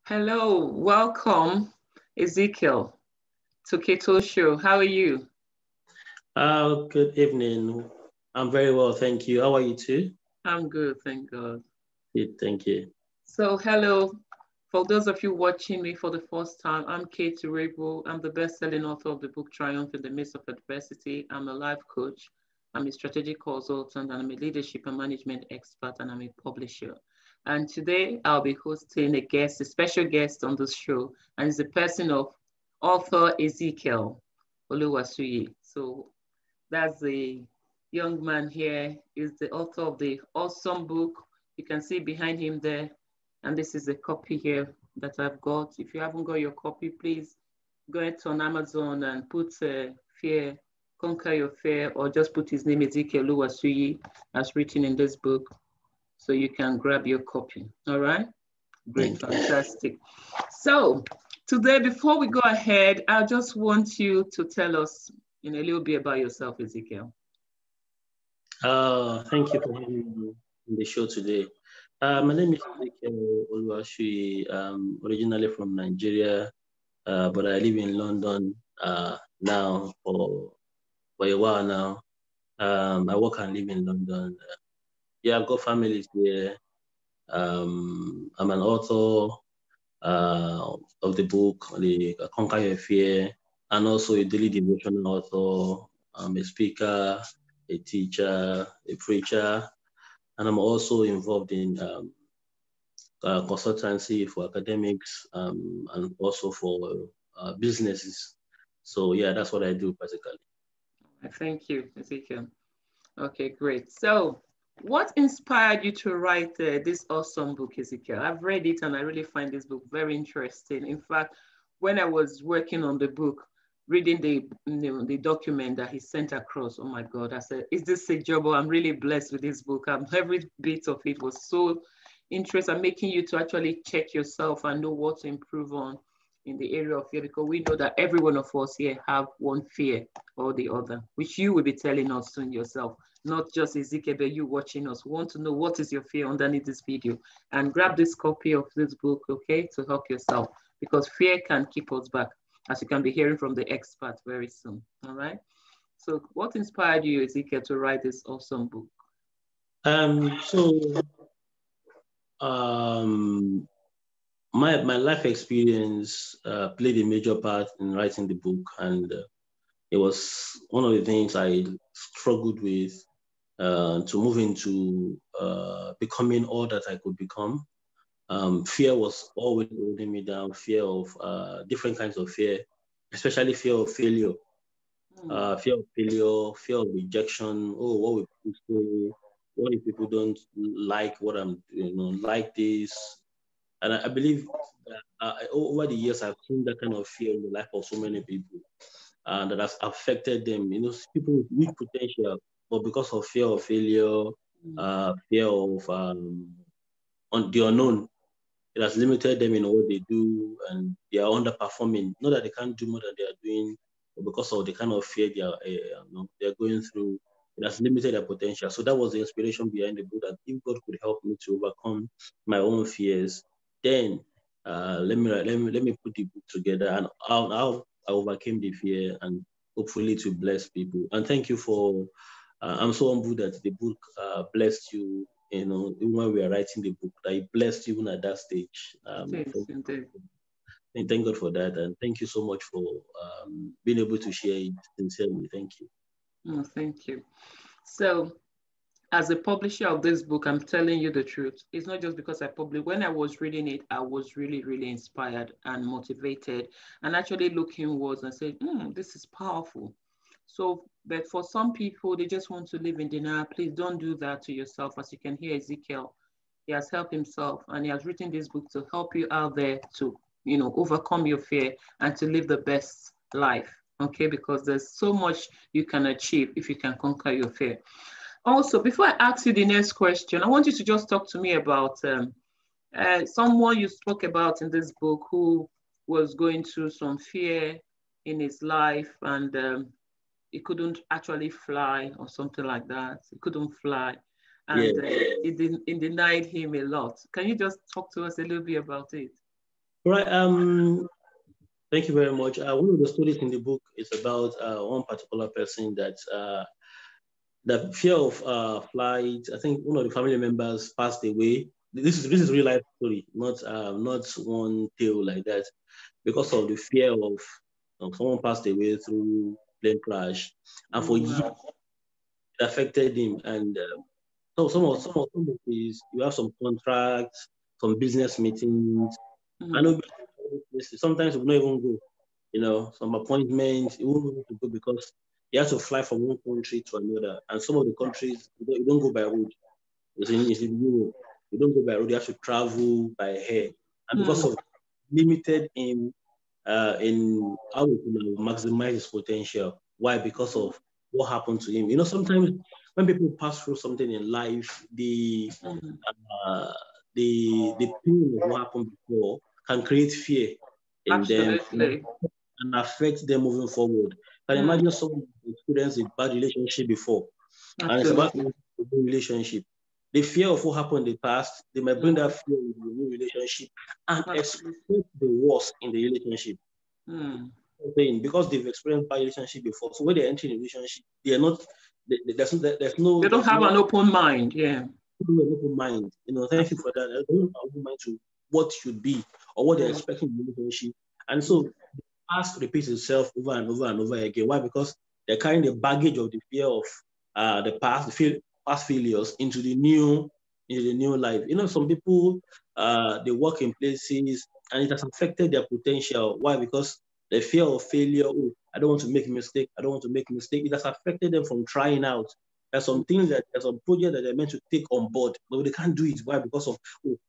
Hello, welcome, Ezekiel, to Keto Show. How are you? Good evening. I'm very well, thank you. How are you too? I'm good, thank God. Good, thank you. So, hello, for those of you watching me for the first time, I'm Kate Rebo. I'm the best-selling author of the book Triumph in the Midst of Adversity. I'm a life coach, I'm a strategic consultant, and I'm a leadership and management expert, and I'm a publisher. And today I'll be hosting a special guest on this show, and it's the person of author Ezekiel Oluwasuyi. So that's the young man here, is the author of the awesome book. You can see behind him there. And this is a copy here that I've got. If you haven't got your copy, please go ahead on Amazon and put Fear, Conquer Your Fear, or just put his name, Ezekiel Oluwasuyi, as written in this book, so you can grab your copy. All right? Great, fantastic. So today, before we go ahead, I just want you to tell us a little bit about yourself, Ezekiel. Thank you for having me on the show today. My name is Ezekiel Oluwasuyi. Originally from Nigeria, but I live in London now for a while now. I work and live in London. Yeah, I've got families there. I'm an author of the book, the Conquer Your Fear, and also a daily devotional author. I'm a speaker, a teacher, a preacher, and I'm also involved in consultancy for academics and also for businesses. So yeah, that's what I do basically. Thank you, Ezekiel. Okay, great. So what inspired you to write this awesome book, Ezekiel? I've read it and I really find this book very interesting. In fact, when I was working on the book, reading the document that he sent across, oh my God, I said, is this a job? I'm really blessed with this book. Every bit of it was so interesting, making you to actually check yourself and know what to improve on in the area of fear, because we know that every one of us here have one fear or the other, which you will be telling us soon yourself, not just Ezekiel, but you watching us. We want to know what is your fear underneath this video, and grab this copy of this book, okay, to help yourself, because fear can keep us back, as you can be hearing from the expert very soon. All right. So what inspired you, Ezekiel, to write this awesome book? My life experience played a major part in writing the book, and it was one of the things I struggled with to move into becoming all that I could become. Fear was always holding me down, fear of different kinds of fear, especially fear of failure. Fear of failure, fear of rejection. Oh, what will people say? What if people don't like what I'm, like this? And I believe that over the years, I've seen that kind of fear in the life of so many people, and that has affected them. People with weak potential, but because of fear of failure, fear of the unknown, it has limited them in what they do, and they are underperforming. Not that they can't do more than they are doing, but because of the kind of fear they're going through, it has limited their potential. So that was the inspiration behind the book, that if God could help me to overcome my own fears, then let me put the book together and how I overcame the fear, and hopefully to bless people. And thank you for. I'm so humbled that the book blessed you. Even when we are writing the book, that it blessed you even at that stage. Thank God for that, and thank you so much for being able to share it sincerely. Thank you. Oh, thank you. So, as a publisher of this book, I'm telling you the truth. It's not just because I published. When I was reading it, I was really, really inspired and motivated, and actually looking words and said, this is powerful. So, but for some people, they just want to live in denial. Please don't do that to yourself. As you can hear, Ezekiel, he has helped himself, and he has written this book to help you out there to, overcome your fear and to live the best life. Okay, because there's so much you can achieve if you can conquer your fear. Also, before I ask you the next question, I want you to just talk to me about someone you spoke about in this book who was going through some fear in his life, and he couldn't actually fly or something like that. He couldn't fly, and it denied him a lot. Can you just talk to us a little bit about it? All right. Thank you very much. One of the stories in the book is about one particular person that the fear of flight. I think one of the family members passed away. This is real life story, not one tale like that. Because of the fear of someone passed away through plane crash, and for years Wow. it affected him. And so some of these, you have some contracts, some business meetings. I know sometimes we don't even go. Some appointments, you won't be able to go because you have to fly from one country to another. And some of the countries, you don't go by road. It's in Europe. You don't go by road, you have to travel by air. And because of limited in how we can maximize his potential. Why? Because of what happened to him. Sometimes when people pass through something in life, uh, the pain of what happened before can create fear in them Absolutely. and affect them moving forward. Can imagine someone who experienced a bad relationship before, and it's about Absolutely. a new relationship. The fear of what happened in the past, they might bring that fear into the new relationship and expect Absolutely. the worst in the relationship. Saying because they've experienced bad relationship before, so when they enter a relationship, they are not. There's no They don't there's have no an open mind. Yeah. open mind. Thank you for that. They don't have open mind to what should be or what they're Mm. expecting in the relationship, and so past repeats itself over and over and over again. Why? Because they're carrying the baggage of the fear of the past failures into the new life. Some people they work in places and it has affected their potential. Why? Because the fear of failure. Oh, I don't want to make a mistake. I don't want to make a mistake. It has affected them from trying out. There's some projects that they're meant to take on board, but they can't do it. Why? Because of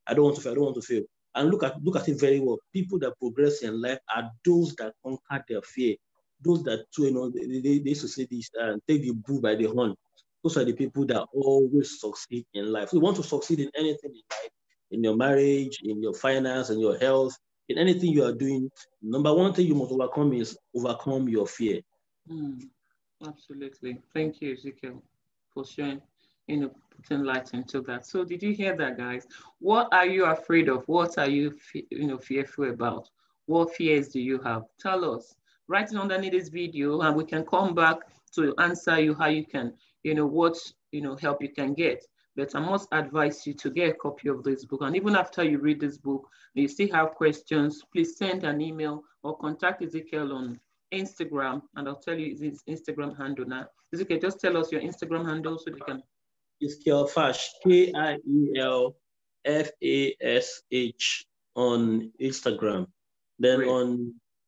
I don't want to fail. I don't want to fail. And look at it very well. People that progress in life are those that conquer their fear. Those that they used to say this, take the bull by the horn. Those are the people that always succeed in life. So you want to succeed in anything in life, in your marriage, in your finance, in your health, in anything you are doing. Number one thing you must overcome is overcome your fear. Mm. Absolutely. Thank you, Ezekiel, for sharing, putting light into that. So, did you hear that, guys? What are you afraid of? What are you, fearful about? What fears do you have? Tell us. Write it underneath this video, and we can come back to answer you how you can, what help you can get. But I must advise you to get a copy of this book. And even after you read this book, you still have questions, please send an email or contact Ezekiel on Instagram, and I'll tell you his Instagram handle now. Ezekiel, just tell us your Instagram handle so they can. Ezekiel Fash, KIELFASH on Instagram. Then Great.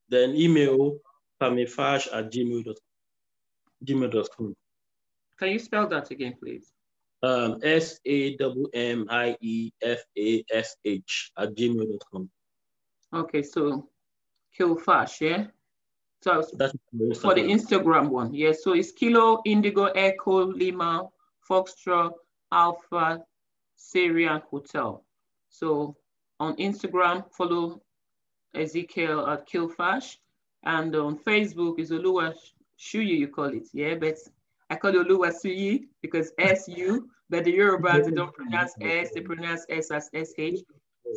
then email famifash@gmail.com. Can you spell that again, please? SAMMIEFASH@gmail.com. Okay, so Kilfash, yeah? So That's for the Instagram. Instagram one, yeah. So it's Kilo Indigo Echo Lima Foxtrot Alpha Syrian Hotel. So on Instagram, follow Ezekiel at Kilfash, and on Facebook is Oluwa Shuyi, you call it, yeah, but I call it Oluwa Suyi because SU, but the Yorubas, they don't pronounce S, they pronounce S as SH.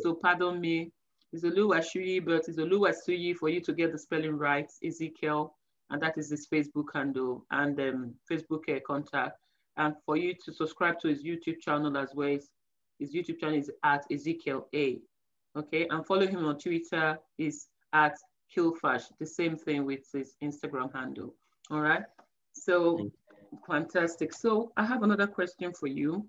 So pardon me, it's Oluwa Shuyi, but it's Oluwa Suyi for you to get the spelling right, Ezekiel, and that is his Facebook handle and Facebook contact. And for you to subscribe to his YouTube channel as well, his YouTube channel is at Ezekiel A. Okay, and follow him on Twitter is at Kilfash, the same thing with his Instagram handle. All right, so fantastic. So I have another question for you.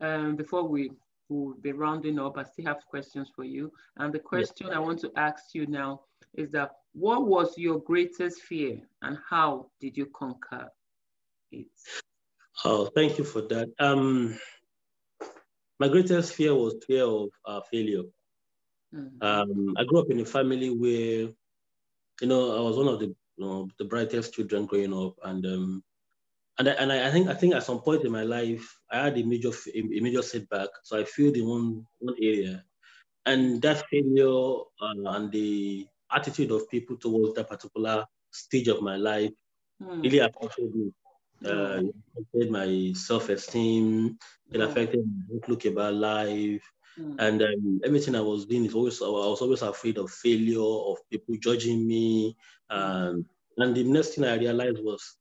Before we will be rounding up, I still have questions for you. And the question I want to ask you now is that what was your greatest fear and how did you conquer it? Oh, thank you for that. My greatest fear was fear of failure. I grew up in a family where, I was one of the brightest children growing up, and I think at some point in my life I had a major setback. So I failed in one area, and that failure and the attitude of people towards that particular stage of my life really affected me. Oh. It affected my self-esteem. It Oh. affected my outlook about life. And everything I was doing I was always afraid of failure, of people judging me. And the next thing I realized was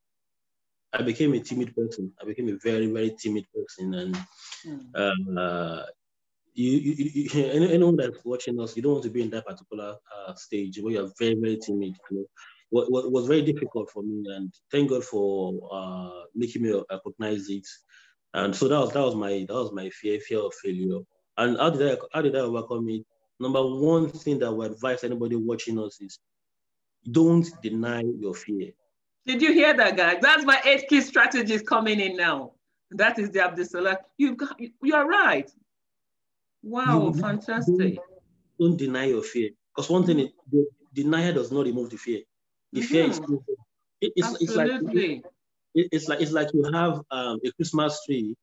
I became a timid person. I became a very, very timid person. And anyone that's watching us, you don't want to be in that particular stage where you're very, very timid. What was very difficult for me, and thank God for making me recognize it. And so that was my fear of failure. And how did I overcome it? Number one thing that would advise anybody watching us is don't deny your fear. Did you hear that, guys? That's my 8 key strategies coming in now. That is the Abdulsalam. You're right. Wow, fantastic. Don't deny your fear. Because one thing, the denial does not remove the fear. The fear is still there. Absolutely. It's like you have a Christmas tree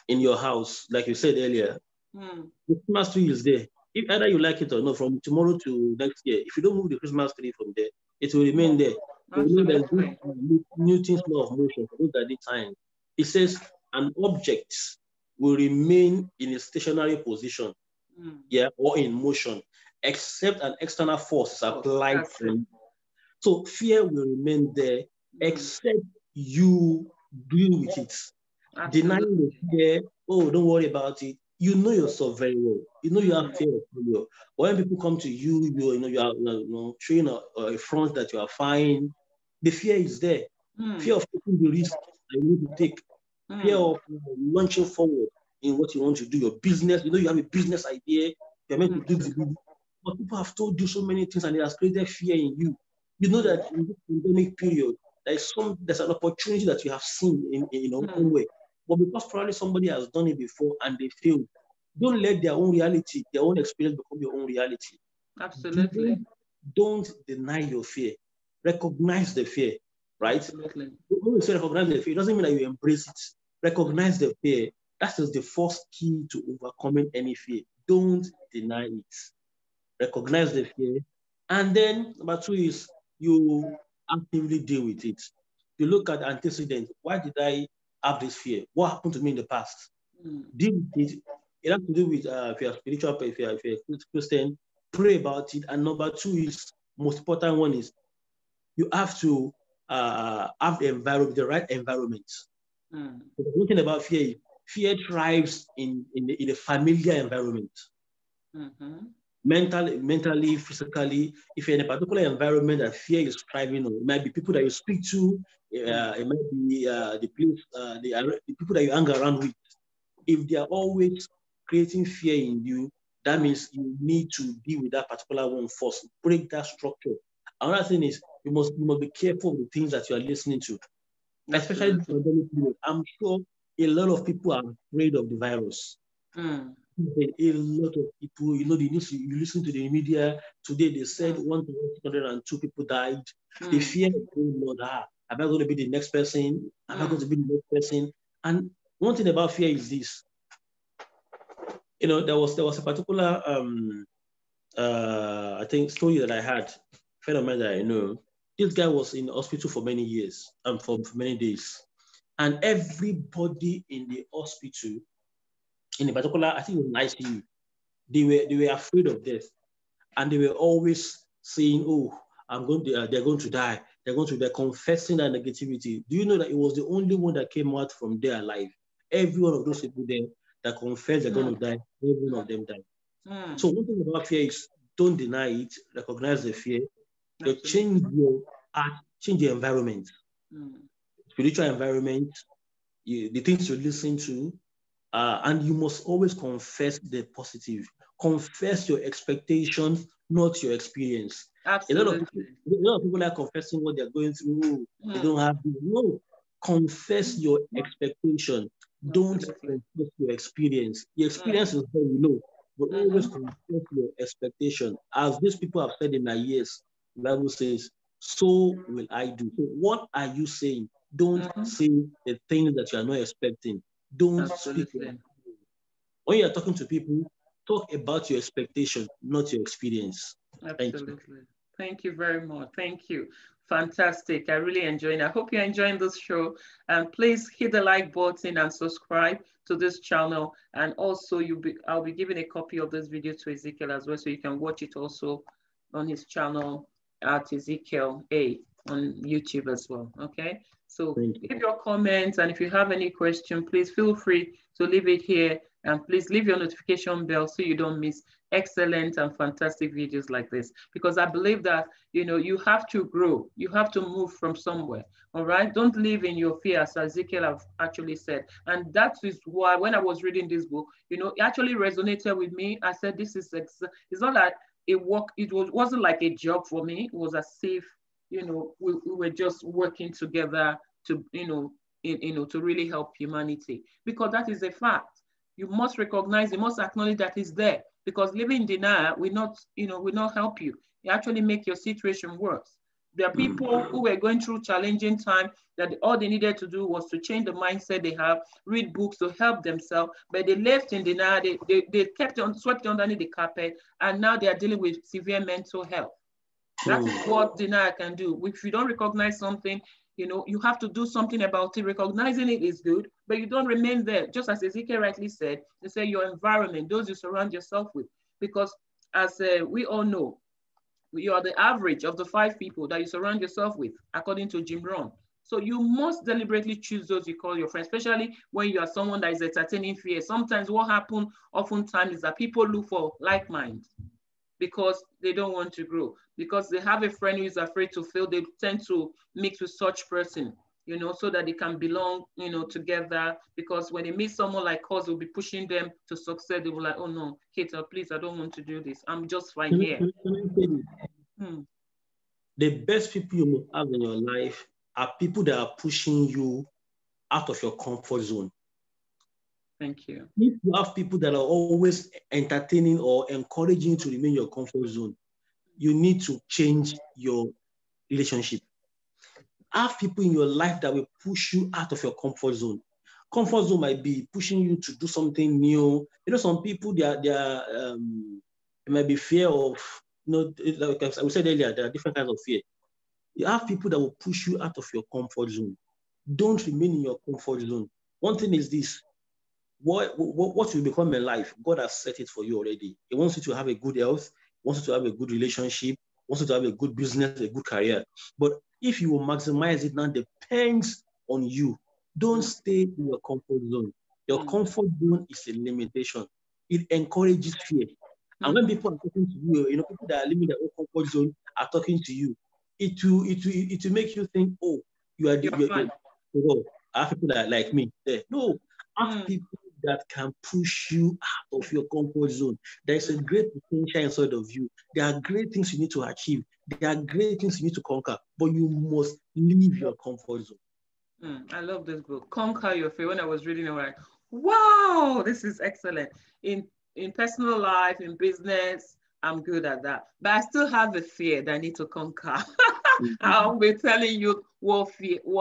in your house, like you said earlier. The Christmas tree is there. If either you like it or not, from tomorrow to next year, if you don't move the Christmas tree from there, it will remain there. You know there's this Newton's law of motion. For those that did science, it says an object will remain in a stationary position, or in motion, except an external force is applied. So fear will remain there, except you deal with it. Denying the fear, don't worry about it. You know yourself very well. You know you have fear of failure. When people come to you, you are showing a front that you are fine. The fear is there. Fear of taking the risk that you need to take. Fear of launching forward in what you want to do. Your business, you have a business idea. You're meant to do the business. But people have told you so many things, and it has created fear in you. You know that in this pandemic period, there's an opportunity that you have seen in own way. But because probably somebody has done it before and they failed, don't let their own reality, their own experience become your own reality. Absolutely. Don't deny your fear. Recognize the fear, right? Absolutely. When we say recognize the fear, it doesn't mean that you embrace it. Recognize the fear. That is the first key to overcoming any fear. Don't deny it. Recognize the fear. And then number 2 is you actively deal with it. You look at the antecedent. Why did I have this fear? What happened to me in the past? Deal with it. It has to do with if you're spiritual, if you're a Christian, pray about it. And number 2 is, most important one is, you have to have the right environment. The one thing about fear thrives in a familiar environment. Mentally, physically, if you're in a particular environment that fear is thriving on, it might be people that you speak to, it might be the people that you hang around with. If they are always creating fear in you, that means you need to deal with that particular one first. Break that structure. Another thing is you must be careful with the things that you are listening to, especially the pandemic period. I'm sure a lot of people are afraid of the virus. A lot of people, the news, you listen to the media today, they said 1,602 people died. The fear of going, Lord, am I going to be the next person? Am I going to be the next person? And one thing about fear is this. There was a particular I think story that I had, a friend of mine that I know. This guy was in hospital for many years, for many days. And everybody in the hospital, in particular, I think it was an ICU, they were afraid of death. And they were always saying, they're going to die. They're confessing that negativity. Do you know that it was the only one that came out from there alive? Every one of those people there that confessed they're going to die, every one of them died. So one thing about fear is don't deny it, recognize the fear, change your environment, spiritual environment, the things you listen to, and you must always confess the positive. Confess your expectation, not your experience. Absolutely. A lot of people are confessing what they're going through. They don't have to. No. Confess your expectation. Don't confess your experience. The experience is very low, but always confess your expectation. As these people have said in their years, the Bible says, so will I do. So what are you saying? Don't say the things that you are not expecting. Don't speak. When you are talking to people, talk about your expectation, not your experience. Absolutely. Thank you very much. Thank you. Fantastic. I really enjoyed it. I hope you're enjoying this show. And please hit the like button and subscribe to this channel. And also I'll be giving a copy of this video to Ezekiel as well, so you can watch it also on his channel at Ezekiel A on YouTube as well. Okay. So leave your comments, and if you have any question, please feel free to leave it here, and please leave your notification bell so you don't miss excellent and fantastic videos like this, because I believe that, you know, you have to grow, you have to move from somewhere. All right, don't live in your fear, as Ezekiel have actually said. And that is why when I was reading this book, you know, it actually resonated with me. I said, this is it's not like wasn't like a job for me. It was as if, you know, we were just working together to, you know, to really help humanity, because that is a fact. You must recognize, you must acknowledge that it's there, because living in denial will not, you know, will not help you. It actually make your situation worse. There are people who were going through challenging time that all they needed to do was to change the mindset they have, read books to help themselves, but they left in denial. They kept on swept underneath the carpet, and now they are dealing with severe mental health. That is what denial can do. If you don't recognize something, you know, you have to do something about it. Recognizing it is good, but you don't remain there. Just as Ezekiel rightly said, they say your environment, those you surround yourself with. Because as we all know, you are the average of the 5 people that you surround yourself with, according to Jim Rohn. So you must deliberately choose those you call your friends, especially when you are someone that is entertaining fear. Sometimes what happens oftentimes is that people look for like minds, because they don't want to grow, because they have a friend who is afraid to fail. They tend to mix with such person, you know, so that they can belong, you know, together. Because when they meet someone like us, will be pushing them to success. They will like, oh no, Kate, please, I don't want to do this. I'm just fine here. The best people you have in your life are people that are pushing you out of your comfort zone. Thank you. If you have people that are always entertaining or encouraging you to remain in your comfort zone, you need to change your relationship. Have people in your life that will push you out of your comfort zone. Comfort zone might be pushing you to do something new. You know, some people, it might be fear of, you know, like I said earlier, there are different kinds of fear. You have people that will push you out of your comfort zone. Don't remain in your comfort zone. One thing is this: what will become in life, God has set it for you already. He wants you to have a good health, wants you to have a good relationship, wants you to have a good business, a good career. But if you will maximize it, now depends on you. Don't stay in your comfort zone. Your comfort zone is a limitation. It encourages fear. And when people are talking to you, you know, people that are living their own comfort zone are talking to you, it will make you think, oh, you're I have people that are like me there. No, have people that can push you out of your comfort zone. There is a great potential inside of you. There are great things you need to achieve. There are great things you need to conquer, but you must leave your comfort zone. I love this book, Conquer Your Fear. When I was reading it, I was like, wow, this is excellent. In personal life, in business, I'm good at that. But I still have a fear that I need to conquer. I'll be telling you what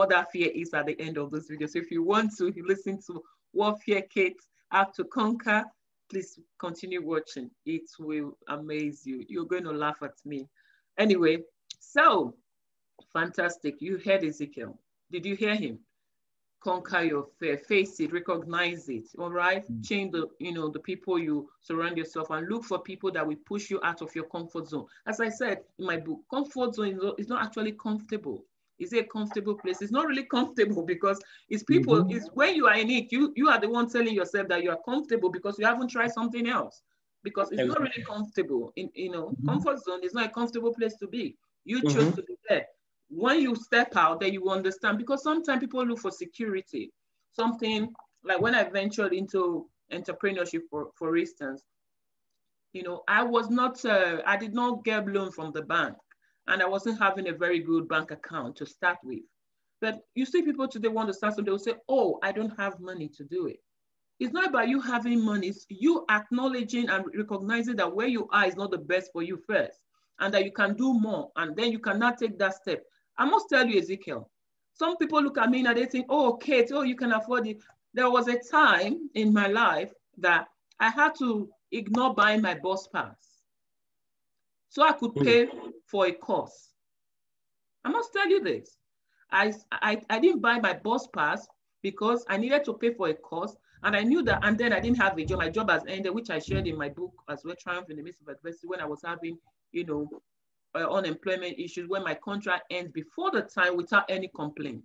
that fear is at the end of this video. So if you want to listen to what fear Kate have to conquer, please continue watching. It will amaze you. You're going to laugh at me. Anyway, so fantastic. You heard Ezekiel. Did you hear him? Conquer your fear, face it, recognize it. All right. Change the people you surround yourself, and look for people that will push you out of your comfort zone. As I said in my book, comfort zone is not actually comfortable. Is it a comfortable place? It's not really comfortable, because it's people, it's when you are in it, you are the one telling yourself that you are comfortable because you haven't tried something else. Because it's not really comfortable. Comfort zone is not a comfortable place to be. You chose to be there. When you step out, then you understand, because sometimes people look for security. Something like when I ventured into entrepreneurship, for instance, I did not get loan from the bank, and I wasn't having a very good bank account to start with. But you see people today want to start, so they will say, oh, I don't have money to do it. It's not about you having money, it's you acknowledging and recognizing that where you are is not the best for you first, and that you can do more, and then you cannot take that step. I must tell you, Ezekiel, some people look at me and they think, oh, Kate, oh, you can afford it. There was a time in my life that I had to ignore buying my bus pass. so I could pay for a course. I must tell you this. I didn't buy my bus pass because I needed to pay for a course, and I knew that, and then I didn't have a job. My job has ended, which I shared in my book as well, Triumph in the Midst of Adversity, when I was having, you know, unemployment issues, when my contract ends before the time without any complaint.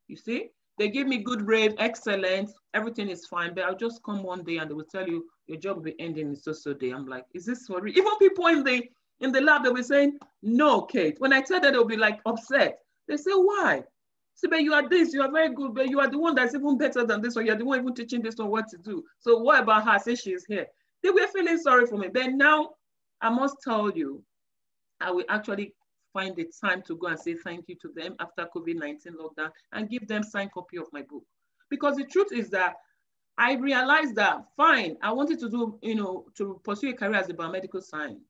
You see, they give me good rate, excellent, everything is fine, but I'll just come one day and they will tell you your job will be ending in so day. I'm like, is this for real? Even people in the lab, they'll be saying, no, Kate. When I tell them, they'll be like upset. They say, why? See, but you are this, you are very good, but you are the one that's even better than this one. You're the one even teaching this one what to do. So what about her? Say she's here. They were feeling sorry for me. But now I must tell you, I will actually find the time to go and say thank you to them after COVID-19 lockdown and give them signed copy of my book. Because the truth is that I realized that, fine, I wanted to do, you know, to pursue a career as a biomedical science,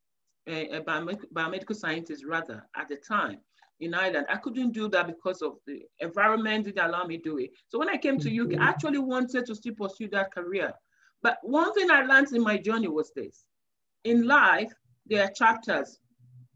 biomedical scientist rather, at the time in Ireland. I couldn't do that because of the environment didn't allow me to do it. So when I came to UK, I actually wanted to still pursue that career. But one thing I learned in my journey was this. In life, there are chapters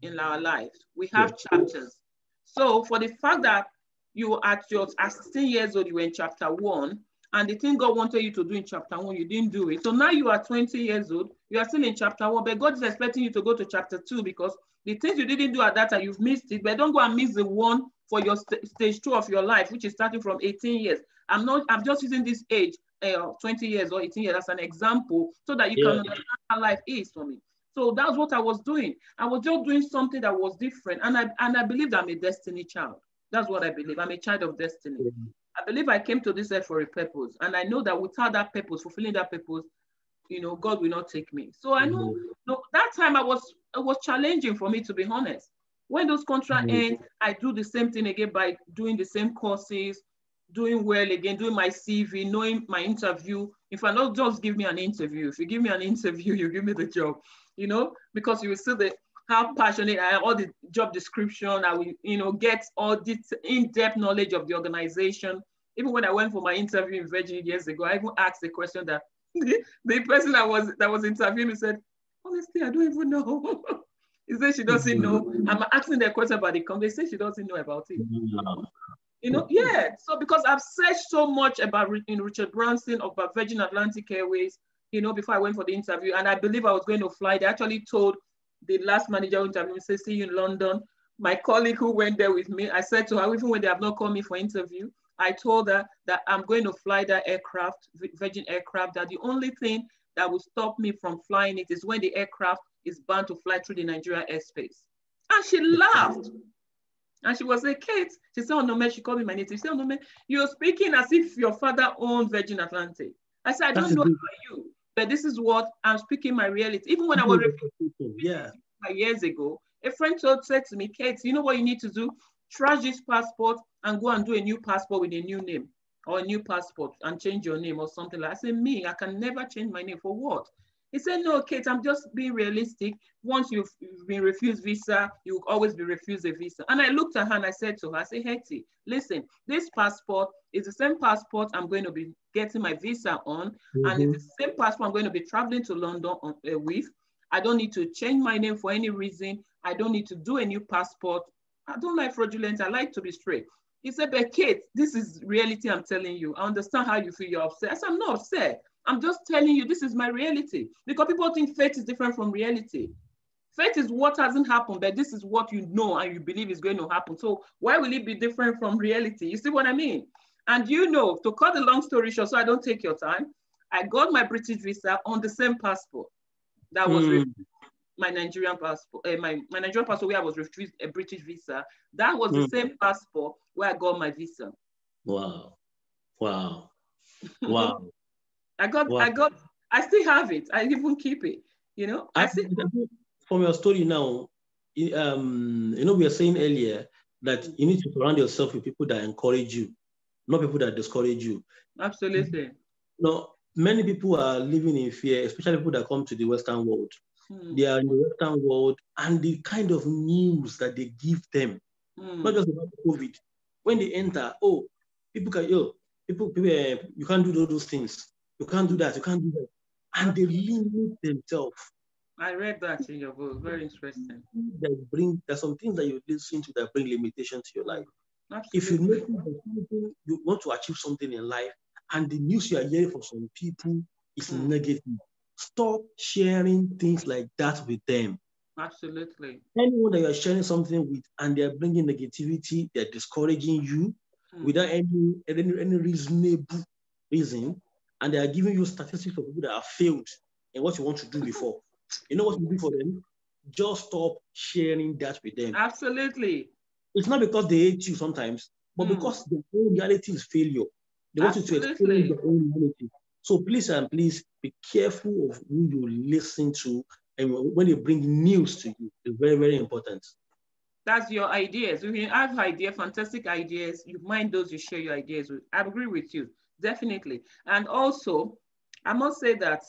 in our lives. We have chapters. So for the fact that you at 16 years old, you were in chapter 1, and the thing God wanted you to do in chapter 1, you didn't do it. So now you are 20 years old, you are still in chapter 1, but God is expecting you to go to chapter 2 because the things you didn't do at that time, you've missed it, but don't go and miss the one for your stage 2 of your life, which is starting from 18 years. I'm just using this age, 20 years or 18 years as an example so that you can understand how life is for me. So that's what I was doing. I was just doing something that was different. And I believe that I'm a destiny child. That's what I believe. I'm a child of destiny. I believe I came to this earth for a purpose. And I know that without that purpose, fulfilling that purpose, you know, God will not take me. So I know, that time it was challenging for me, to be honest. When those contracts end, I do the same thing again by doing the same courses, doing well again, doing my CV, knowing my interview. If I don't just give me an interview, if you give me an interview, you give me the job, you know, because you will see how passionate I am, all the job description, I will, you know, get all this in-depth knowledge of the organization. Even when I went for my interview in Virginia years ago, I even asked the question that the person that was interviewing me said, honestly, I don't even know. He said she doesn't know. I'm asking the question about the company. They say she doesn't know about it. You know, yeah. So because I've searched so much about Richard Branson, about Virgin Atlantic Airways, you know, before I went for the interview, and I believe I was going to fly. They actually told the last manager who interviewed me, say, see you in London. My colleague who went there with me, I said to her, even when they have not called me for interview, I told her that I'm going to fly that aircraft, Virgin aircraft, that the only thing that will stop me from flying it is when the aircraft is bound to fly through the Nigeria airspace. And she laughed. And she was like, Kate, she said, oh no, man, she called me my native. She said, oh no, man, you're speaking as if your father owned Virgin Atlantic. I said, I don't know about you, but this is what I'm speaking my reality. Even when I was years ago, a friend said to me, Kate, you know what you need to do? Trash this passport and go and do a new passport with a new name, or a new passport and change your name or something like that. I said, me, I can never change my name. For what? He said, no, Kate, I'm just being realistic. Once you've been refused visa, you'll always be refused a visa. And I looked at her and I said to her, I said, Hetty, listen, this passport is the same passport I'm going to be getting my visa on. And it's the same passport I'm going to be traveling to London with. I don't need to change my name for any reason. I don't need to do a new passport. I don't like fraudulent. I like to be straight. He said, but Kate, this is reality I'm telling you. I understand how you feel. You're upset. I said, I'm not upset. I'm just telling you, this is my reality. Because people think faith is different from reality. Faith is what hasn't happened, but this is what you know and you believe is going to happen. So why will it be different from reality? You see what I mean? And you know, to cut the long story short, so I don't take your time, I got my British visa on the same passport that was my Nigerian passport, my Nigerian passport where I was refused a British visa. That was the same passport where I got my visa. Wow. Wow. Wow. I still have it. I even keep it, you know. From your story now, you know, we were saying earlier that you need to surround yourself with people that encourage you, not people that discourage you. Absolutely. You know, many people are living in fear, especially people that come to the Western world. They are in the Western world, and the kind of news that they give them, not just about COVID, when they enter, people can, people, you can't do those things. You can't do that. You can't do that. And they limit themselves. I read that in your book. Very interesting. There's some things that you listen to that bring limitation to your life. If you Absolutely. notice that something, you want to achieve something in life, and the news you are hearing from some people is Mm, negative, stop sharing things like that with them. absolutely. Anyone that you are sharing something with and they are bringing negativity, they're discouraging you Mm, without any reasonable reason, and they are giving you statistics of people that have failed in what you want to do before. You know what you do for them? Just stop sharing that with them. absolutely. It's not because they hate you sometimes, but Mm, because their own reality is failure. They want you to experience absolutely. their own reality. So please and please be careful of who you listen to, and when they bring news to you, it's very, very important. That's your ideas. If you have ideas, fantastic ideas, you mind those you share your ideas with. I agree with you, definitely. And also, I must say that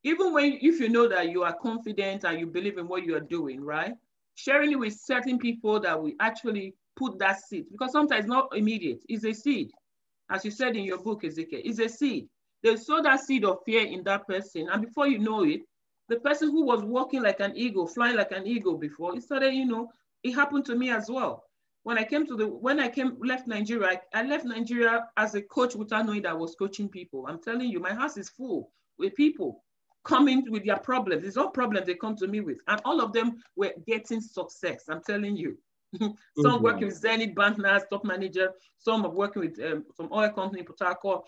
even when, if you know that you are confident and you believe in what you are doing, right? Sharing it with certain people that will actually put that seed, because sometimes it's not immediate, it's a seed. As you said in your book, Ezekiel, it's a seed. They sow that seed of fear in that person, and before you know it, the person who was walking like an eagle, flying like an eagle before, it started, it happened to me as well. When I came, left Nigeria, I left Nigeria as a coach without knowing that I was coaching people. I'm telling you, my house is full with people coming with their problems. It's all problems they come to me with. And all of them were getting success. I'm telling you. Some working Mhm. with Zenith Bank now, top manager. Some are working with some oil company in Port Harcourt.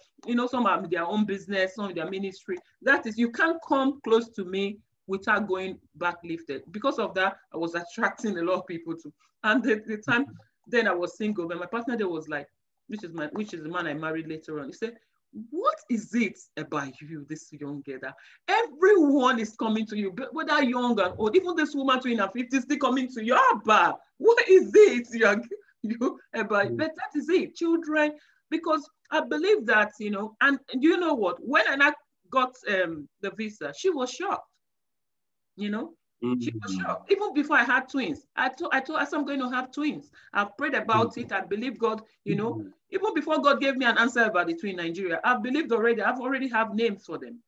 Some have their own business, some of their ministry. That is, you can't come close to me without going back lifted. Because of that, I was attracting a lot of people to. And the time then I was single, but my partner there was like, which is the man I married later on. He said, what is it about you, this young girl, that everyone is coming to you, whether young or old, even this woman in her 50s still coming to you, Abba, what is it you about? But that is it, children, because I believe that, and you know what, when Anna got the visa, she was shocked, you know, she was Mhm. shocked. Even before I had twins, I told her I'm going to have twins. I've prayed about it. I believe God, Mhm. even before God gave me an answer about the twin in Nigeria, I've believed already. I've already have names for them.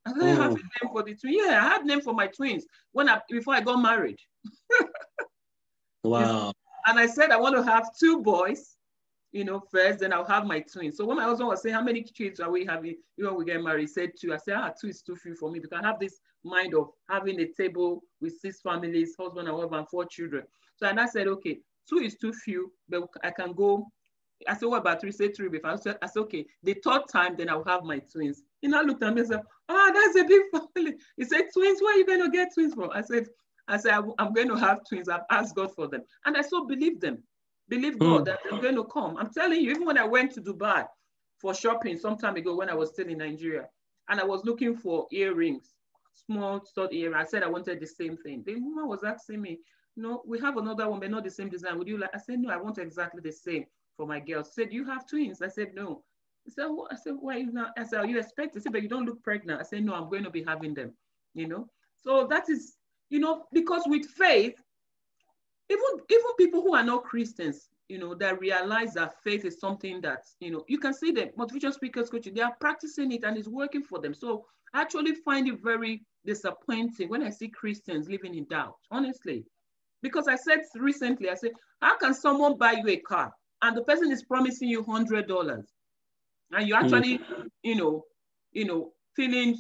I already have Mhm. a name for the twins. Yeah, I had name for my twins before I got married. You see? Wow. And I said I want to have two boys, first, then I'll have my twins. So when my husband was saying, how many kids are we having when we get married? He said two. I said, two is too few for me because I have this mind of having a table with 6 families, husband and wife and 4 children. So and I said, okay, 2 is too few, but I can go. I said, what about 3? Say 3 before. I said, okay, the third time, then I'll have my twins. He now looked at me and said, oh, that's a big family. He said, twins, where are you going to get twins from? I said, I'm going to have twins. I've asked God for them. And I so believe them. Believe God Mhm. that they're going to come. I'm telling you, even when I went to Dubai for shopping some time ago when I was still in Nigeria, and I was looking for earrings, small stud earrings. I said I wanted the same thing. The woman was asking me, no, we have another one, but not the same design. Would you like? I said, no, I want exactly the same for my girls. She said, you have twins? I said, no. He said, I said, why you not? I said, are you expecting? He said, but you don't look pregnant. I said, no, I'm going to be having them, So that is, because with faith, even people who are not Christians, that realize that faith is something that, you can see them, motivational speakers, coaches, they are practicing it and it's working for them. So I actually find it very disappointing when I see Christians living in doubt, honestly. Because I said recently, I said, how can someone buy you a car and the person is promising you $100 and you Mhm. actually, feeling,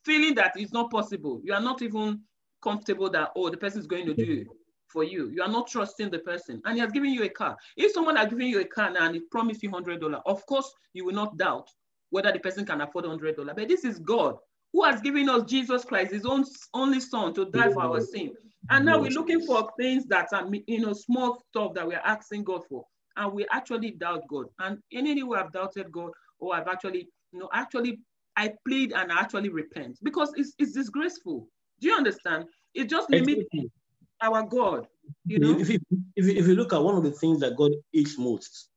feeling that it's not possible. You are not even comfortable that, oh, the person is going to do it for you. You are not trusting the person and he has given you a car. If someone has given you a car now and he promised you $100, of course, you will not doubt whether the person can afford $100. But this is God who has given us Jesus Christ, his own only son, to die for our sin. And now we're Yes. looking for things that are, small stuff that we're asking God for. And we actually doubt God. And any who have doubted God, or I've actually, I plead and I actually repent because it's disgraceful. Do you understand? It just limits Exactly. our God, If you look at one of the things that God hates most,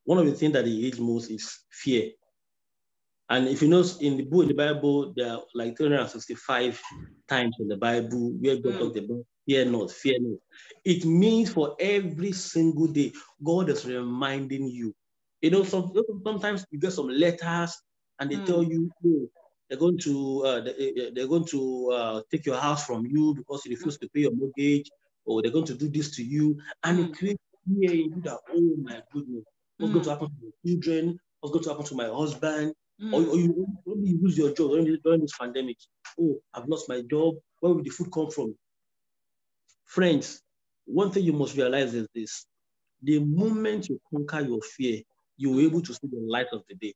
one of the things that He hates most is fear. And if you know in the Bible, there are like 365 times in the Bible where God Mm, talked about fear not, fear not. It means for every single day, God is reminding you. mm, Sometimes you get some letters and they tell mm, you, oh, they're going to take your house from you because you refuse to pay your mortgage, or they're going to do this to you, and it creates fear in you that, oh my goodness, what's going to happen to my children? What's going to happen to my husband? Or you lose your job during this pandemic. Oh, I've lost my job. Where will the food come from? Friends, one thing you must realize is this: the moment you conquer your fear, you're able to see the light of the day.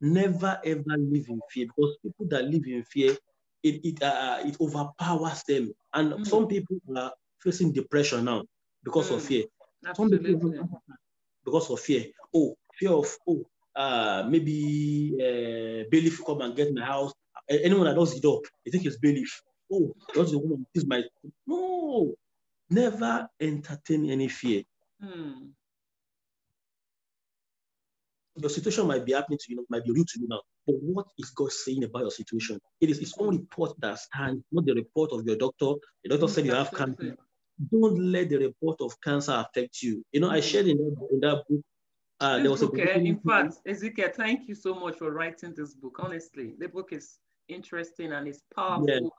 Never ever live in fear, because people that live in fear, it overpowers them. And some people are facing depression now because of fear. Some people because of fear. Oh, fear of maybe bailiff come and get my house. Anyone that does the door, they think it's bailiff. Oh, that's the woman. This my no. Never entertain any fear. Your situation might be happening to you, might be real to you now, but what is God saying about your situation? It is His own report that stands, not the report of your doctor. The doctor said you have cancer. Don't let the report of cancer affect you. I shared in that book. This book, in fact, Ezekiel, thank you so much for writing this book. Honestly, the book is interesting and it's powerful,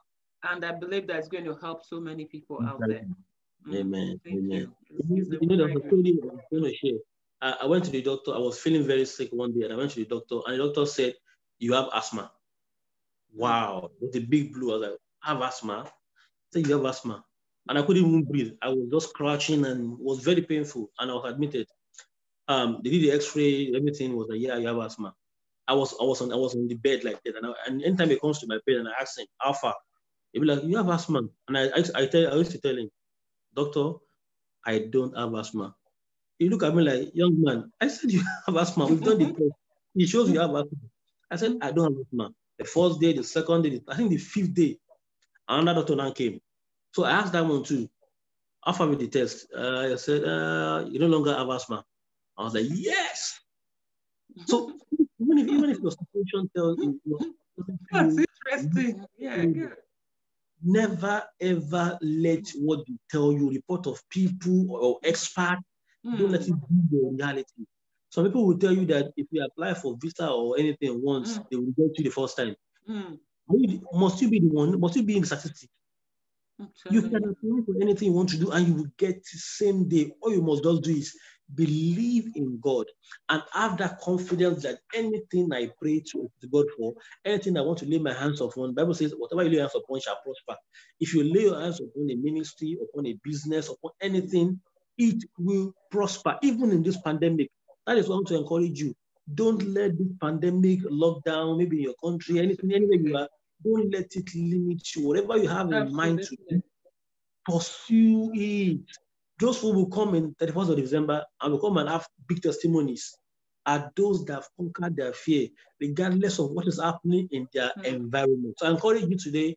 and I believe that it's going to help so many people out there. Amen. Thank you. There's a story I was going to share. I went to the doctor. I was feeling very sick one day, and I went to the doctor, and the doctor said, "You have asthma." Wow, with a big blue. I was like, "I have asthma." He said, "You have asthma," and I couldn't even breathe. I was just crouching, and it was very painful, and I was admitted. They did the X-ray. Everything was like, "Yeah, you have asthma." I was on the bed like that, and anytime he comes to my bed and I ask him, "How far?" He'd be like, "You have asthma," and I used to tell him, "Doctor, I don't have asthma." He looked at me like, "Young man, I said you have asthma. We've done the test. It shows you have asthma." I said, "I don't have asthma." The first day, the second day, I think the fifth day, another doctor now came. So I asked that one too, after with the test, I said, "You no longer have asthma." I was like, "Yes." So even if your situation tells you, that's interesting. Yeah, good. Never ever let what they tell you, report of people or experts, don't let it be your reality. Some people will tell you that if you apply for visa or anything once, they will reject you the first time. Must you be the one? Must you be in the statistics? You can apply for anything you want to do, and you will get the same day. All you must just do is believe in God and have that confidence that anything I pray to God for, anything I want to lay my hands upon, the Bible says, whatever you lay hands upon shall prosper. If you lay your hands upon a ministry, upon a business, upon anything, it will prosper, even in this pandemic. That is what I want to encourage you. Don't let this pandemic, lockdown, maybe in your country, anything, anywhere you are, don't let it limit you. Whatever you have in mind to do, pursue it. Those who will come in 31st of December and will come and have big testimonies are those that have conquered their fear, regardless of what is happening in their environment. So I encourage you today,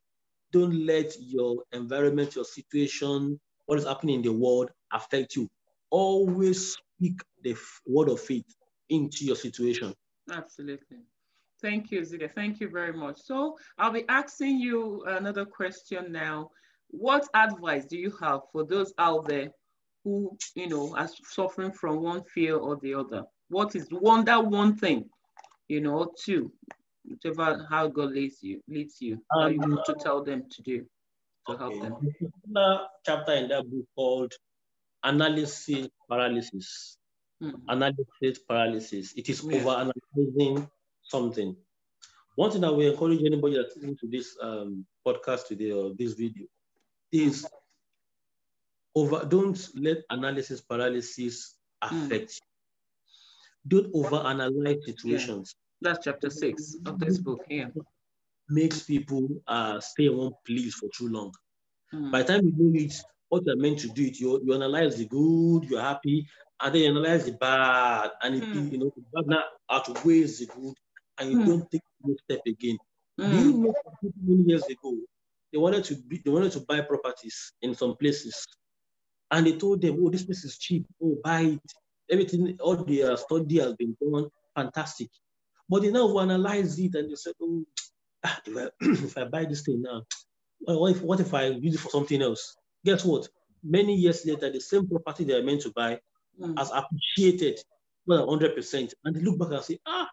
don't let your environment, your situation, what is happening in the world affect you. Always speak the word of faith into your situation. Absolutely. Thank you, Zika. Thank you very much. So I'll be asking you another question now. What advice do you have for those out there who, are suffering from one fear or the other? What is that one thing, to whatever how God leads you, that you want to tell them to do to help them? There's another chapter in that book called Analysis Paralysis. Analysis paralysis. It is over-analyzing something. One thing that we encourage anybody that's listening to this podcast today or this video is don't let analysis paralysis affect you. Don't over-analyze situations. Yeah. That's chapter 6 of this book here. Makes people stay in one place for too long. By the time you know it, what you're meant to do it, you analyze the good, you're happy, and then you analyze the bad, and the bad now outweighs the good, and you don't take the step again. Do you know many years ago they wanted to buy properties in some places, and they told them, "Oh, this place is cheap. Oh, buy it. Everything, all the study has been done, fantastic." But they now analyze it, and they said, "Oh, if I buy this thing now, what if I use it for something else?" Guess what? Many years later, the same property they are meant to buy has appreciated more than 100%. And they look back and say, "Oh,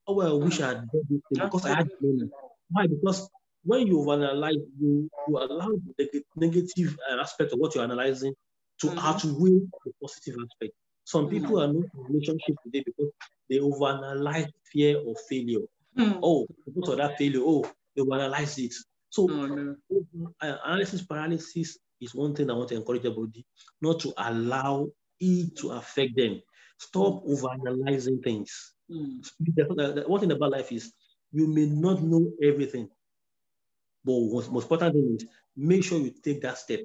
well, I wish I had done this thing because I had money." Why? Because when you analyze, you allow the negative aspect of what you're analyzing to outweigh the positive aspect. Some people are not in relationship today because they overanalyze fear of failure. Oh, because of that failure, they overanalyze it. So analysis paralysis is one thing I want to encourage everybody not to allow it to affect them. Stop overanalyzing things. One thing about life is you may not know everything, but what's most important thing is make sure you take that step.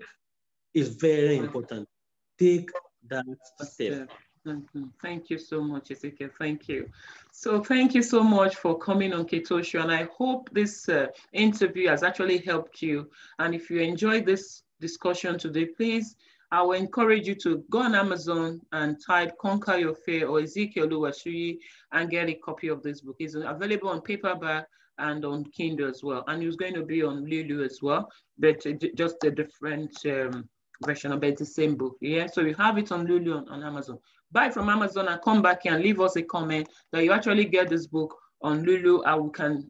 It's very important. Take that step. Thank you so much, Ezekiel. Thank you. So thank you so much for coming on Ketosho, and I hope this interview has actually helped you. And if you enjoyed this discussion today, please, I will encourage you to go on Amazon and type Conquer Your Fear or Ezekiel Oluwashuyi and get a copy of this book. It's available on paperback and on Kindle as well. And it's going to be on Lulu as well, but just a different version of it, the same book. Yeah, so you have it on Lulu on Amazon. Buy from Amazon and come back here and leave us a comment that you actually get this book on Lulu, and we can,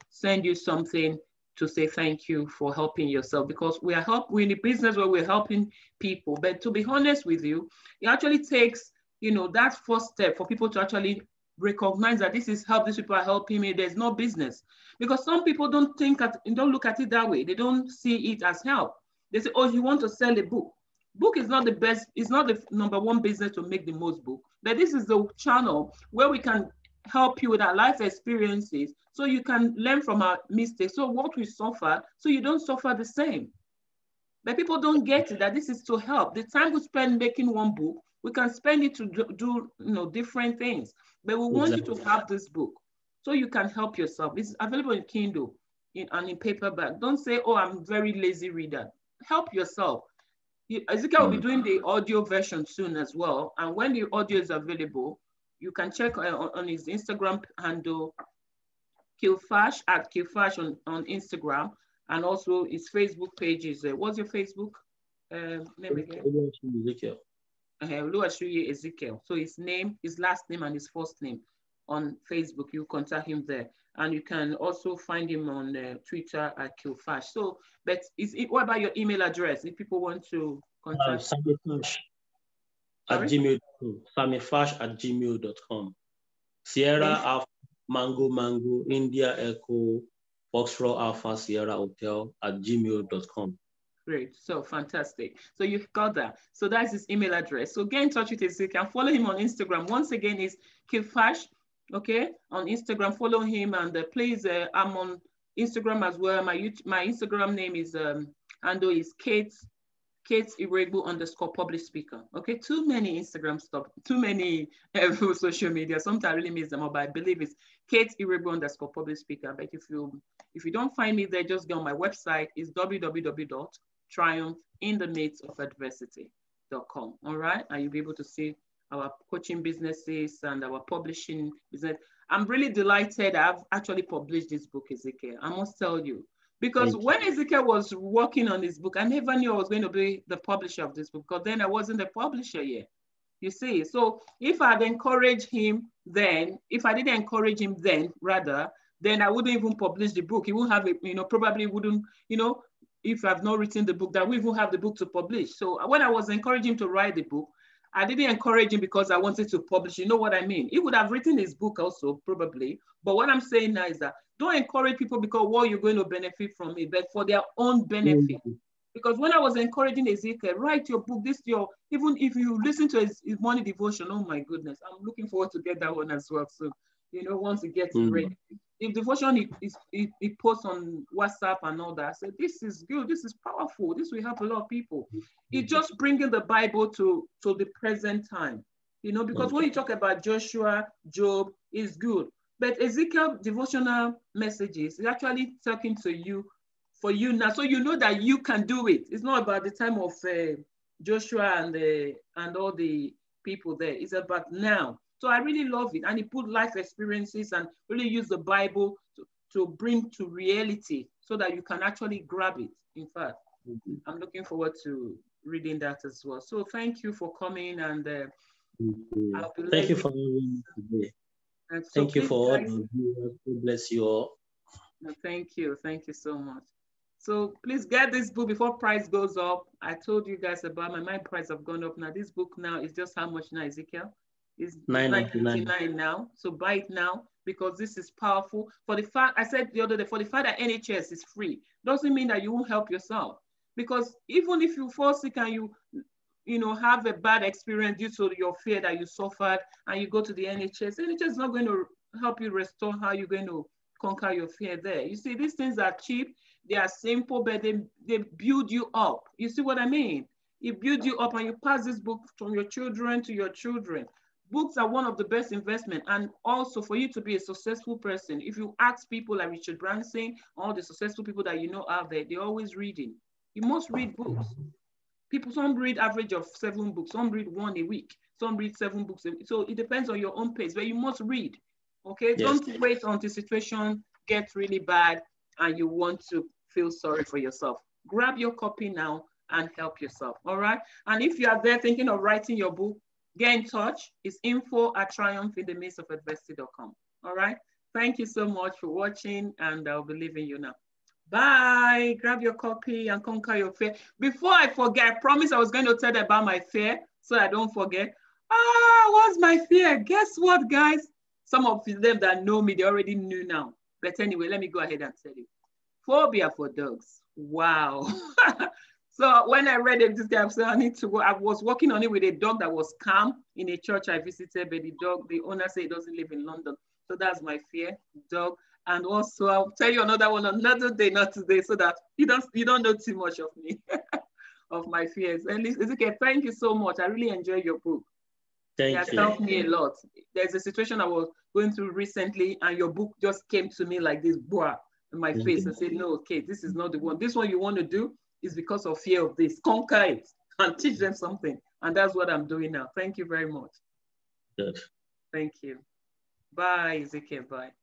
send you something to say thank you for helping yourself, because we're in a business where we're helping people. But to be honest with you, it actually takes, that first step for people to actually recognize that this is help. These people are helping me. There's no business, because some people don't look at it that way. They don't see it as help. They say, oh, you want to sell a book. Book is not the best, it's not the number one business to make the most book, but this is the channel where we can help you with our life experiences so you can learn from our mistakes. So what we suffer, so you don't suffer the same. But people don't get it, that this is to help. The time we spend making one book, we can spend it to do different things. But we want you to have this book so you can help yourself. It's available in Kindle and in paperback. Don't say, oh, I'm a very lazy reader. Help yourself. Ezekiel will be doing the audio version soon as well. And when the audio is available, you can check on his Instagram handle, Kilfash, at Kilfash on Instagram. And also his Facebook page is, what's your Facebook name again? Ezekiel. Oluwashuyi Ezekiel. So his last name and his first name on Facebook. You contact him there. And you can also find him on Twitter at Kilfash. So, but what about your email address if people want to contact? Samifash at gmail.com. Samifash at gmail.com. Sierra Alpha Mango India Echo Foxtrot Alpha Sierra Hotel at gmail.com. Great. So fantastic. So you've got that. So that's his email address. So get in touch with Ezekiel and follow him on Instagram. Once again, is Kilfash. Okay, on Instagram, follow him, and please, I'm on Instagram as well. My Instagram name is handle is Kate Iregu _public speaker. Okay, too many Instagram stuff, too many social media. Sometimes I really miss them up, but I believe it's Kate Iregu _public speaker. But if you don't find me there, just go on my website. It's www.triumphinthemidstofadversity.com. All right, and you'll be able to see our coaching businesses and our publishing business. I'm really delighted I've actually published this book, Ezekiel. I must tell you, because when Ezekiel was working on this book, I never knew I was going to be the publisher of this book, because then I wasn't the publisher yet. You see, so if I had encouraged him then, if I didn't encourage him then, rather, then I wouldn't even publish the book. He wouldn't have it, probably wouldn't, if I've not written the book, that we even have the book to publish. So when I was encouraging him to write the book, I didn't encourage him because I wanted to publish. You know what I mean? He would have written his book also, probably. But what I'm saying now is that don't encourage people because you're going to benefit from it, but for their own benefit. Because when I was encouraging Ezekiel, write your book, even if you listen to his morning devotion, oh my goodness, I'm looking forward to get that one as well. So, once it gets ready. If devotion he posts on WhatsApp and all that, I said, this is good, this is powerful, this will help a lot of people. It just bringing the Bible to the present time, because when you talk about Joshua, Job, is good. But Ezekiel devotional messages is actually talking to you for you now, so you know that you can do it. It's not about the time of Joshua and all the people there. It's about now. So I really love it. And he put life experiences and really use the Bible to bring to reality so that you can actually grab it. In fact, I'm looking forward to reading that as well. So thank you for coming, and thank you for having me today. Thank you for all the viewers. God bless you all. No, thank you. Thank you so much. So please get this book before price goes up. I told you guys about my price have gone up now. This book now is just how much now, Ezekiel? Is 9.99. 9.99 now. So buy it now because this is powerful. For the fact I said the other day, for the fact that NHS is free, doesn't mean that you won't help yourself. Because even if you fall sick and you have a bad experience due to your fear that you suffered and you go to the NHS is not going to help you restore how you're going to conquer your fear there. You see, these things are cheap, they are simple, but they build you up. You see what I mean? It builds you up and you pass this book from your children to your children. Books are one of the best investment, and also for you to be a successful person, if you ask people like Richard Branson, all the successful people that you know out there, they're always reading. You must read books. People, some read average of 7 books, some read 1 a week, some read 7 books. So it depends on your own pace, but you must read. Okay, Yes. don't wait until situation gets really bad and you want to feel sorry for yourself. Grab your copy now and help yourself. All right. And if you are there thinking of writing your book, get in touch. It's info@triumphinthemidstofadversity.com. All right. Thank you so much for watching, and I'll be leaving you now. Bye. Grab your copy and conquer your fear. Before I forget, I promised I was going to tell them about my fear, so I don't forget. What's my fear? Guess what, guys? Some of them that know me, they already knew now. But anyway, let me go ahead and tell you. Phobia for dogs. Wow. So when I read it, this guy said, I need to go. I was working on it with a dog that was calm in a church I visited, but the owner said he doesn't live in London. So that's my fear, dog. And also, I'll tell you another one another day, not today, so that you don't know too much of me, of my fears. And it's okay. Thank you so much. I really enjoyed your book. It has Thank you. helped me a lot. There's a situation I was going through recently, and your book just came to me like this, boah, in my face. I said, no, okay, this is not the one. This one you want to do is because of fear of this. Conquer it and teach them something. And that's what I'm doing now. Thank you very much. Good. Thank you. Bye, Ezekiel. Bye.